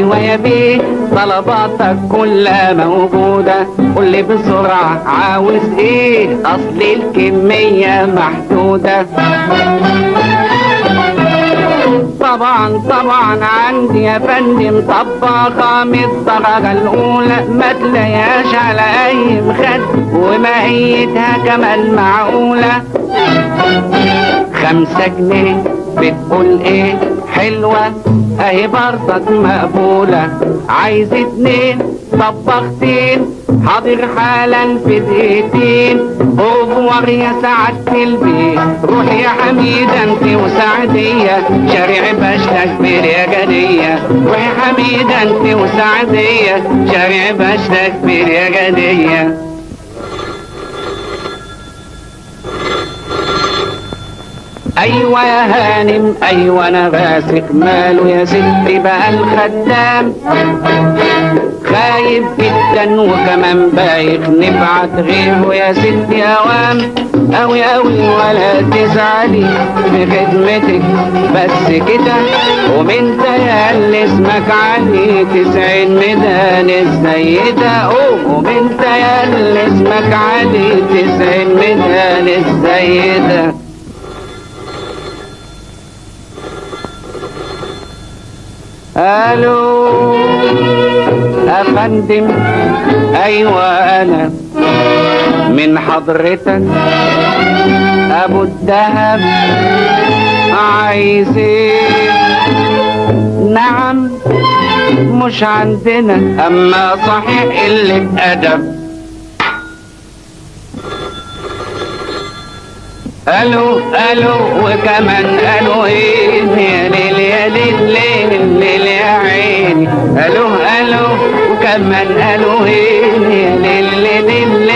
ايوه يا بيه طلباتك كلها موجودة، قول لي بسرعة عاوز ايه اصل الكمية محدودة. طبعا عندي يا فندم طباخة من الدرجة الأولى، ما تلاقيهاش على أي مخد وماهيتها كمان معقولة. 5 جنيه بتقول ايه حلوة اهي برضك مقبولة. عايز 2 طبختين حاضر حالا في دقيقتين. اوفر يا سعادة البيت روح يا حميدة انت وسعدية شارع بشتك برياجدية. روح يا حميدة انت وسعدية شارع بشتك برياجدية. ايوه يا هانم ايوه انا باسك ماله يا ستي بقى الخدام خايف جدا وكمان بايخ نبعت غيره يا ستي اوام. اوي ولا تزعلي في خدمتك بس كده ومن ده اللي اسمك علي 90 ميدان السيدة. ومن ده اللي اسمك علي 90 ميدان السيدة. الو افندم ايوه انا من حضرتك ابو الدهب عايز ايه؟ نعم مش عندنا اما صحيح قلة ادب. الو وكمان الو ايه يا ليل يا ليل ليل يا عيني. الو وكمان الو ايه يا ليل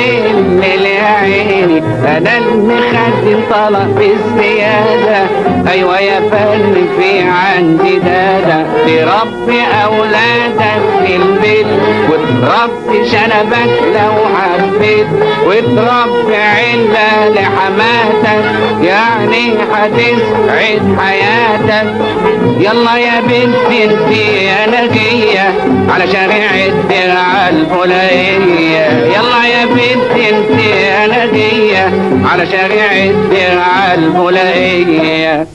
ليل يا عيني. انا المخدم طلب الزيادة ايوه يا فن في عندي دادا تربي اولادك في البيت وتربي شنبك لو حبيت وتربي عيلة لحماتك يعني هتسعد حياتك. يلا يا بنتي انتي انا جاية على شارع الدرع الفلانية. يلا يا بنتي انتي انا جاية على شارع الدرع الفلانية.